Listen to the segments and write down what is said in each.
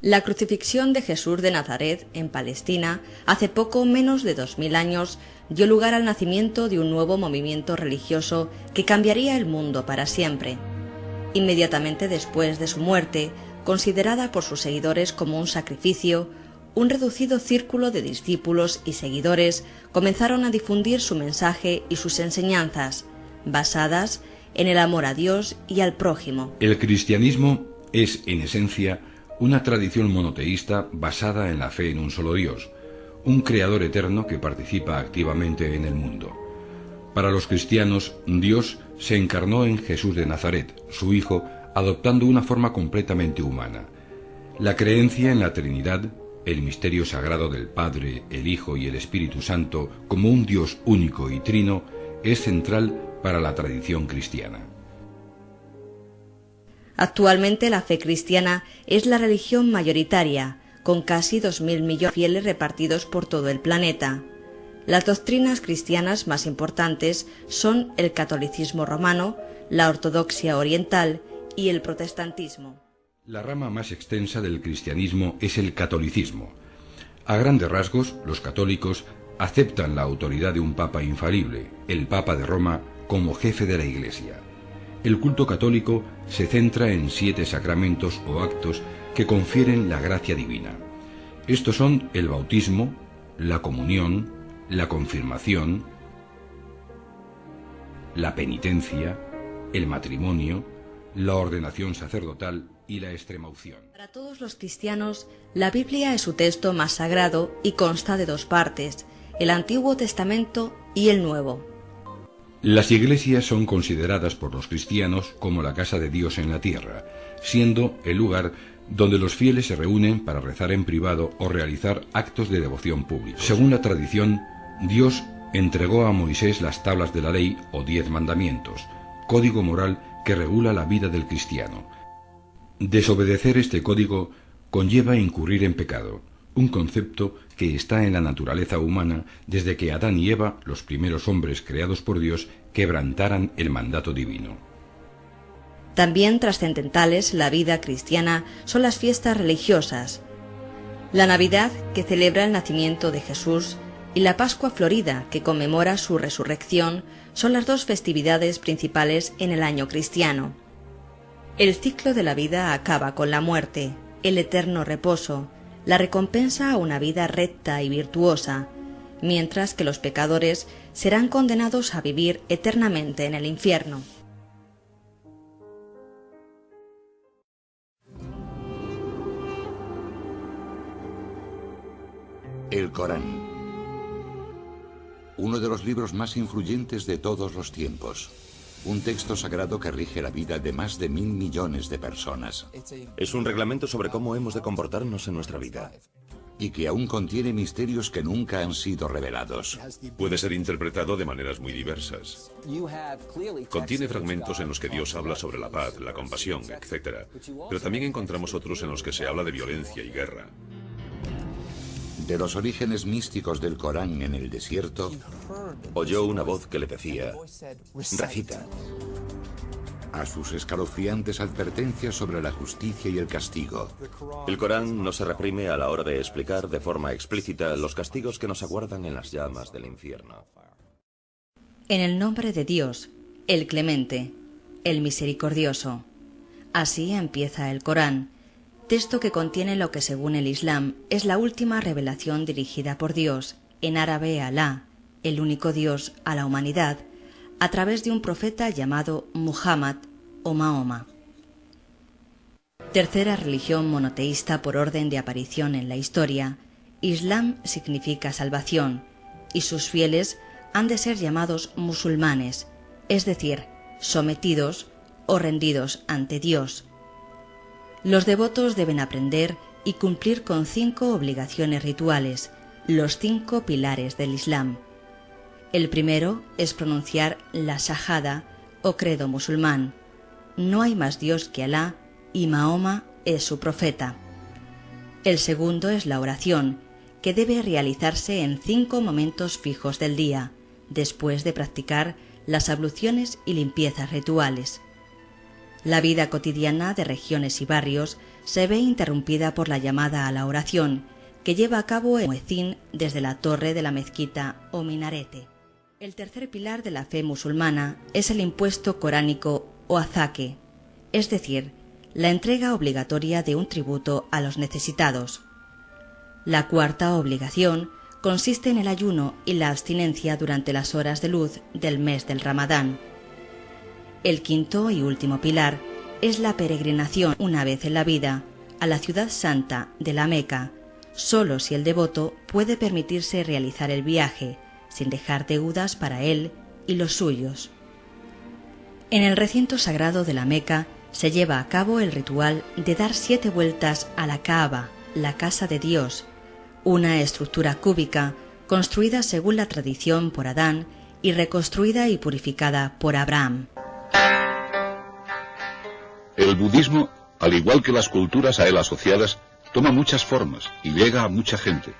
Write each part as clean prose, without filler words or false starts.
La crucifixión de Jesús de Nazaret en Palestina, hace poco menos de 2000 años, dio lugar al nacimiento de un nuevo movimiento religioso que cambiaría el mundo para siempre. Inmediatamente después de su muerte, considerada por sus seguidores como un sacrificio, un reducido círculo de discípulos y seguidores comenzaron a difundir su mensaje y sus enseñanzas, basadas en el amor a Dios y al prójimo. El cristianismo es, en esencia, una tradición monoteísta basada en la fe en un solo Dios, un creador eterno que participa activamente en el mundo. Para los cristianos, Dios se encarnó en Jesús de Nazaret, su Hijo, adoptando una forma completamente humana. La creencia en la Trinidad, el misterio sagrado del Padre, el Hijo y el Espíritu Santo como un Dios único y trino, es central para la tradición cristiana. Actualmente la fe cristiana es la religión mayoritaria, con casi 2.000 millones de fieles repartidos por todo el planeta. Las doctrinas cristianas más importantes son el catolicismo romano, la ortodoxia oriental y el protestantismo. La rama más extensa del cristianismo es el catolicismo. A grandes rasgos, los católicos aceptan la autoridad de un papa infalible, el Papa de Roma, como jefe de la Iglesia. El culto católico se centra en 7 sacramentos o actos que confieren la gracia divina. Estos son el bautismo, la comunión, la confirmación, la penitencia, el matrimonio, la ordenación sacerdotal y la extremaunción. Para todos los cristianos, la Biblia es su texto más sagrado y consta de 2 partes, el Antiguo Testamento y el Nuevo. Las iglesias son consideradas por los cristianos como la casa de Dios en la tierra, siendo el lugar donde los fieles se reúnen para rezar en privado o realizar actos de devoción pública. Según la tradición, Dios entregó a Moisés las tablas de la ley o 10 mandamientos, código moral que regula la vida del cristiano. Desobedecer este código conlleva incurrir en pecado, un concepto que está en la naturaleza humana desde que Adán y Eva, los primeros hombres creados por Dios, quebrantaran el mandato divino. También trascendentales en la vida cristiana son las fiestas religiosas. La Navidad, que celebra el nacimiento de Jesús, y la Pascua Florida, que conmemora su resurrección, son las 2 festividades principales en el año cristiano. El ciclo de la vida acaba con la muerte, el eterno reposo, la recompensa a una vida recta y virtuosa, mientras que los pecadores serán condenados a vivir eternamente en el infierno. El Corán, uno de los libros más influyentes de todos los tiempos. Un texto sagrado que rige la vida de más de 1.000 millones de personas. Es un reglamento sobre cómo hemos de comportarnos en nuestra vida. Y que aún contiene misterios que nunca han sido revelados. Puede ser interpretado de maneras muy diversas. Contiene fragmentos en los que Dios habla sobre la paz, la compasión, etc. Pero también encontramos otros en los que se habla de violencia y guerra. De los orígenes místicos del Corán en el desierto, oyó una voz que le decía: recita. A sus escalofriantes advertencias sobre la justicia y el castigo. El Corán no se reprime a la hora de explicar de forma explícita los castigos que nos aguardan en las llamas del infierno. En el nombre de Dios, el Clemente, el Misericordioso. Así empieza el Corán, texto que contiene lo que según el Islam es la última revelación dirigida por Dios, en árabe Alá, el único Dios, a la humanidad, a través de un profeta llamado Muhammad o Mahoma. Tercera religión monoteísta por orden de aparición en la historia, Islam significa salvación, y sus fieles han de ser llamados musulmanes, es decir, sometidos o rendidos ante Dios. Los devotos deben aprender y cumplir con 5 obligaciones rituales, los 5 pilares del Islam. El primero es pronunciar la shahada o credo musulmán. No hay más Dios que Alá y Mahoma es su profeta. El segundo es la oración, que debe realizarse en 5 momentos fijos del día, después de practicar las abluciones y limpiezas rituales. La vida cotidiana de regiones y barrios se ve interrumpida por la llamada a la oración, que lleva a cabo el muecín desde la torre de la mezquita o minarete. El tercer pilar de la fe musulmana es el impuesto coránico o azaque, es decir, la entrega obligatoria de un tributo a los necesitados. La cuarta obligación consiste en el ayuno y la abstinencia durante las horas de luz del mes del Ramadán. El quinto y último pilar es la peregrinación una vez en la vida a la ciudad santa de la Meca, solo si el devoto puede permitirse realizar el viaje, sin dejar deudas para él y los suyos. En el recinto sagrado de la Meca se lleva a cabo el ritual de dar 7 vueltas a la Kaaba, la casa de Dios, una estructura cúbica construida según la tradición por Adán y reconstruida y purificada por Abraham. El budismo, al igual que las culturas a él asociadas, toma muchas formas y llega a mucha gente.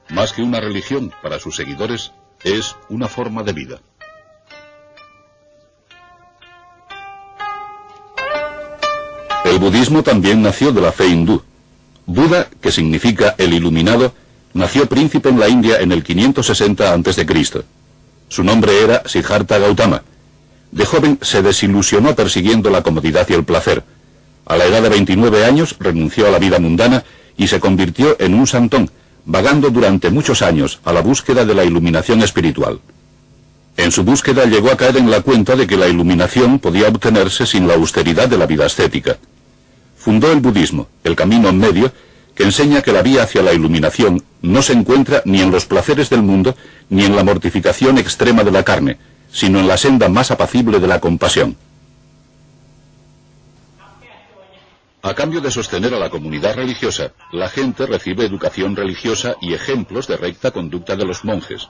Más que una religión, para sus seguidores, es una forma de vida. El budismo también nació de la fe hindú. Buda, que significa el iluminado, nació príncipe en la India en el 560 a.C. Su nombre era Siddhartha Gautama. De joven se desilusionó persiguiendo la comodidad y el placer. A la edad de 29 años renunció a la vida mundana y se convirtió en un santón, vagando durante muchos años a la búsqueda de la iluminación espiritual. En su búsqueda llegó a caer en la cuenta de que la iluminación podía obtenerse sin la austeridad de la vida ascética. Fundó el budismo, el camino en medio, que enseña que la vía hacia la iluminación no se encuentra ni en los placeres del mundo ni en la mortificación extrema de la carne, sino en la senda más apacible de la compasión. A cambio de sostener a la comunidad religiosa, la gente recibe educación religiosa y ejemplos de recta conducta de los monjes.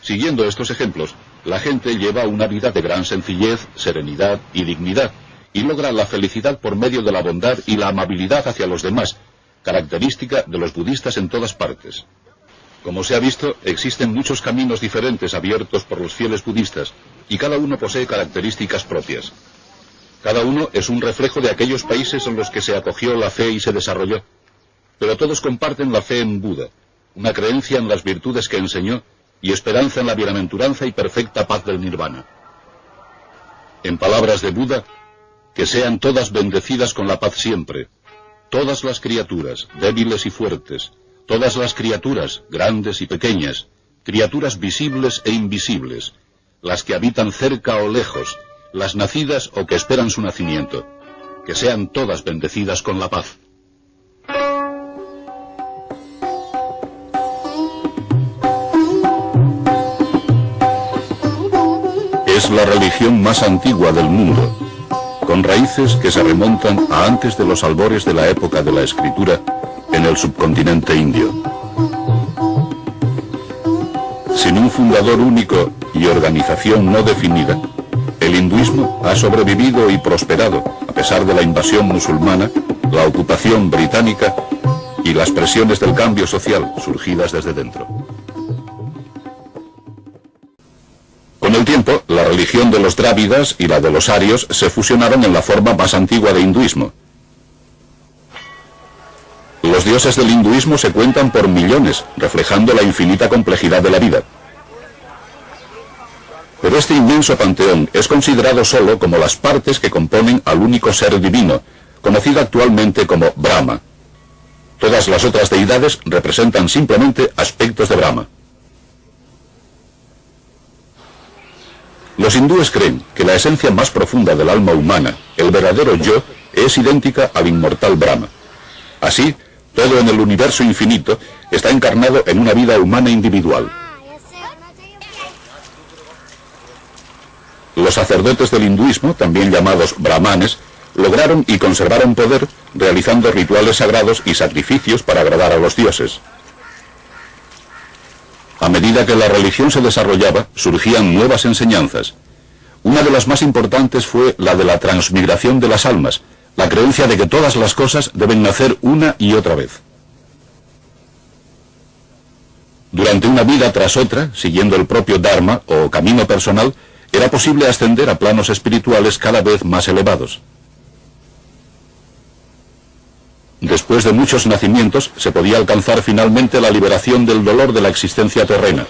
Siguiendo estos ejemplos, la gente lleva una vida de gran sencillez, serenidad y dignidad, y logra la felicidad por medio de la bondad y la amabilidad hacia los demás, característica de los budistas en todas partes. Como se ha visto, existen muchos caminos diferentes abiertos por los fieles budistas, y cada uno posee características propias. Cada uno es un reflejo de aquellos países en los que se acogió la fe y se desarrolló. Pero todos comparten la fe en Buda, una creencia en las virtudes que enseñó y esperanza en la bienaventuranza y perfecta paz del nirvana. En palabras de Buda, que sean todas bendecidas con la paz siempre, todas las criaturas, débiles y fuertes, todas las criaturas, grandes y pequeñas, criaturas visibles e invisibles, las que habitan cerca o lejos, las nacidas o que esperan su nacimiento, que sean todas bendecidas con la paz. Es la religión más antigua del mundo, con raíces que se remontan a antes de los albores de la época de la escritura en el subcontinente indio. Sin un fundador único y organización no definida, el hinduismo ha sobrevivido y prosperado a pesar de la invasión musulmana, la ocupación británica y las presiones del cambio social surgidas desde dentro. Con el tiempo, la religión de los drávidas y la de los arios se fusionaron en la forma más antigua de hinduismo. Los dioses del hinduismo se cuentan por millones, reflejando la infinita complejidad de la vida. Pero este inmenso panteón es considerado solo como las partes que componen al único ser divino, conocido actualmente como Brahma. Todas las otras deidades representan simplemente aspectos de Brahma. Los hindúes creen que la esencia más profunda del alma humana, el verdadero yo, es idéntica al inmortal Brahma. Así, todo en el universo infinito está encarnado en una vida humana individual. Los sacerdotes del hinduismo, también llamados brahmanes, lograron y conservaron poder realizando rituales sagrados y sacrificios para agradar a los dioses. A medida que la religión se desarrollaba, surgían nuevas enseñanzas. Una de las más importantes fue la de la transmigración de las almas, la creencia de que todas las cosas deben nacer una y otra vez. Durante una vida tras otra, siguiendo el propio Dharma o camino personal, era posible ascender a planos espirituales cada vez más elevados. Después de muchos nacimientos, se podía alcanzar finalmente la liberación del dolor de la existencia terrena.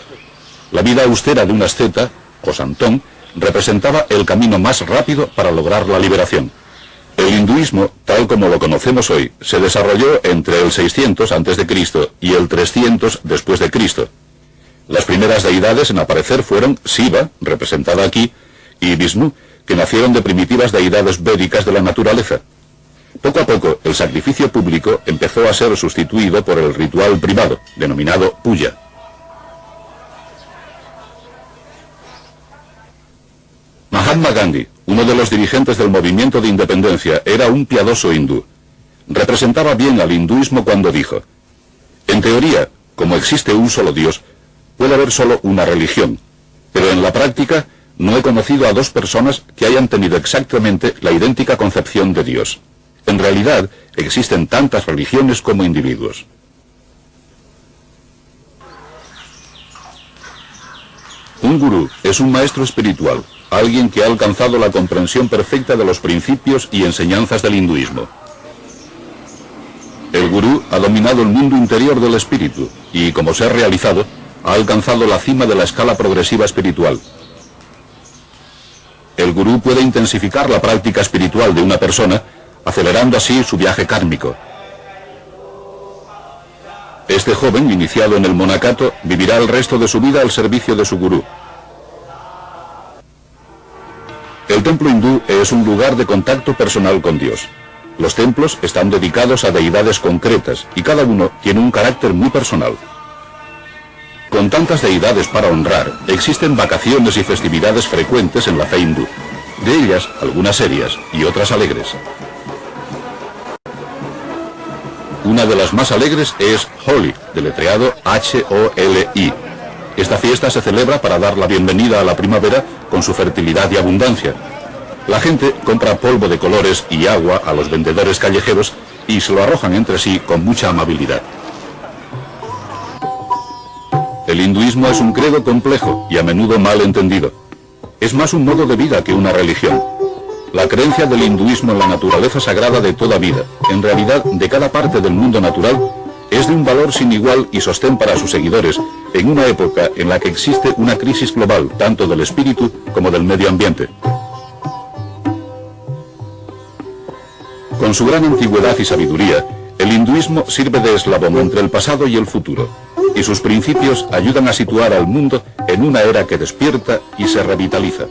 La vida austera de un asceta, o santón, representaba el camino más rápido para lograr la liberación. El hinduismo, tal como lo conocemos hoy, se desarrolló entre el 600 a.C. y el 300 después de Cristo. Las primeras deidades en aparecer fueron Shiva, representada aquí, y Vishnu, que nacieron de primitivas deidades védicas de la naturaleza. Poco a poco, el sacrificio público empezó a ser sustituido por el ritual privado, denominado puja. Mahatma Gandhi, uno de los dirigentes del movimiento de independencia, era un piadoso hindú. Representaba bien al hinduismo cuando dijo: en teoría, como existe un solo Dios, puede haber solo una religión, pero en la práctica no he conocido a dos personas que hayan tenido exactamente la idéntica concepción de Dios. En realidad, existen tantas religiones como individuos. Un gurú es un maestro espiritual, alguien que ha alcanzado la comprensión perfecta de los principios y enseñanzas del hinduismo. El gurú ha dominado el mundo interior del espíritu y, como ser realizado, ha alcanzado la cima de la escala progresiva espiritual. El gurú puede intensificar la práctica espiritual de una persona, acelerando así su viaje kármico. Este joven, iniciado en el monacato, vivirá el resto de su vida al servicio de su gurú. El templo hindú es un lugar de contacto personal con Dios. Los templos están dedicados a deidades concretas y cada uno tiene un carácter muy personal. Con tantas deidades para honrar, existen vacaciones y festividades frecuentes en la fe hindú. De ellas, algunas serias y otras alegres. Una de las más alegres es Holi, deletreado H-O-L-I. Esta fiesta se celebra para dar la bienvenida a la primavera con su fertilidad y abundancia. La gente compra polvo de colores y agua a los vendedores callejeros y se lo arrojan entre sí con mucha amabilidad. El hinduismo es un credo complejo y a menudo mal entendido. Es más un modo de vida que una religión. La creencia del hinduismo en la naturaleza sagrada de toda vida, en realidad de cada parte del mundo natural, es de un valor sin igual y sostén para sus seguidores en una época en la que existe una crisis global tanto del espíritu como del medio ambiente. Con su gran antigüedad y sabiduría, el hinduismo sirve de eslabón entre el pasado y el futuro, y sus principios ayudan a situar al mundo en una era que despierta y se revitaliza.